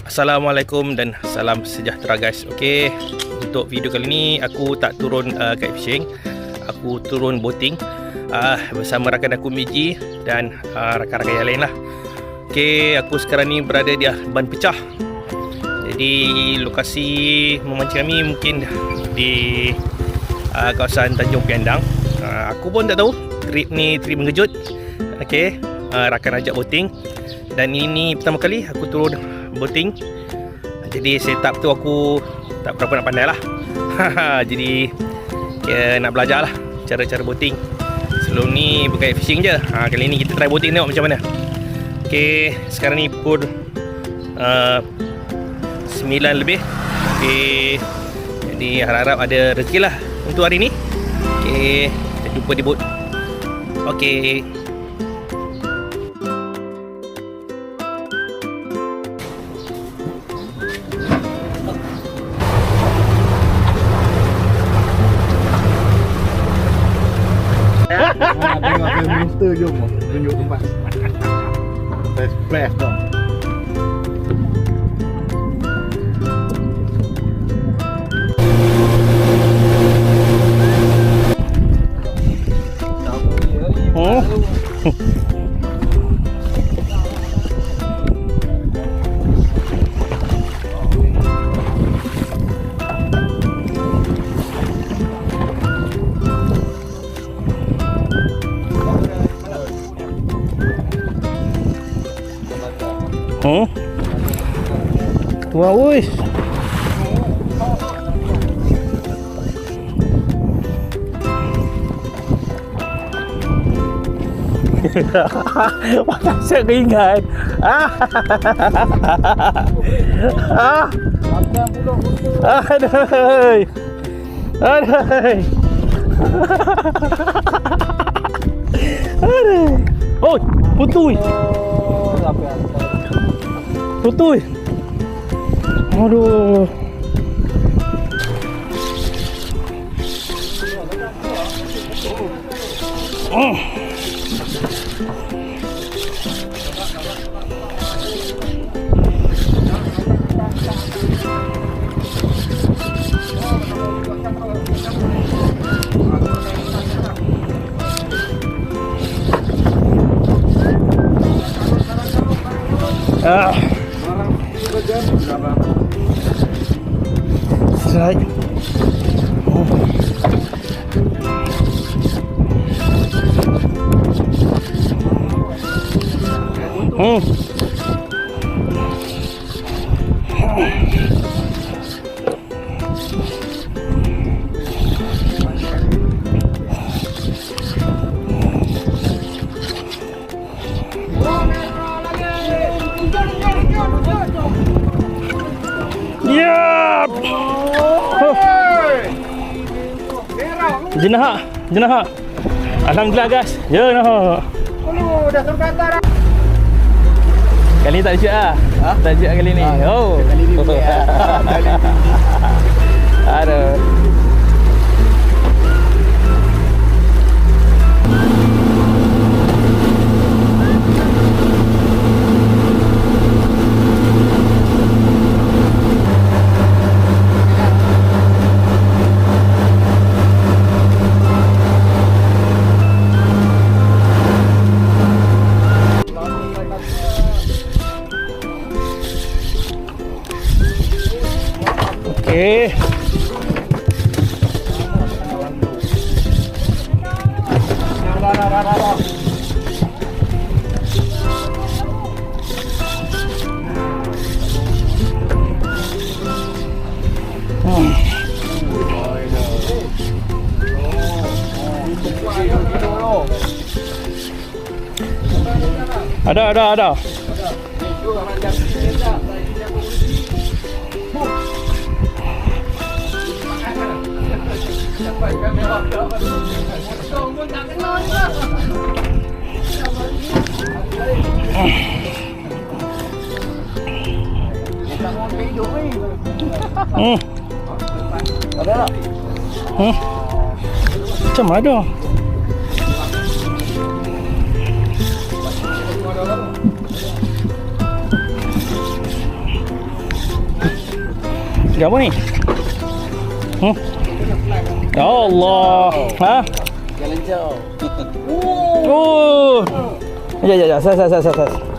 Assalamualaikum dan salam sejahtera guys. Okey, untuk video kali ni aku tak turun kite fishing. Aku turun boating bersama rakan aku Miji dan rakan-rakan yang lain lah. Okey, aku sekarang ni berada di Ban Pecah. Jadi lokasi memancing kami mungkin di kawasan Tanjung Piandang. Aku pun tak tahu trip ni trip mengejut. Okey, rakan ajak boating dan ini pertama kali aku turun boating. Jadi setup tu aku tak berapa nak pandai lah. Jadi nak belajar lah cara-cara boating. Sebelum ni bukan fishing je. Kali ni kita try boating, tengok macam mana. Okay, sekarang ni pukul 9 lebih. Okay, jadi harap-harap ada rezeki lah untuk hari ni. Okay, kita jumpa di boat. Okay. Tengok minister jom tunjuk tempat. Saya splash dah. Oh. Tua woi. Masa aku ingat. Aduh. Aduh. Aduh. Oh, putui. Putui. Aduh. Right. Yap. Jenah. Alhamdulillah guys. Ya nah. Dah sampai atas dah. Kali ni tak ada ah. Tak ada kali ni. Oh. Kali ni. Aduh. Okay. Ada. Ada tak? Macam ada. Apa ni? Ya Allah. Ha? Jalan jauh. Oh. Ya. Saya.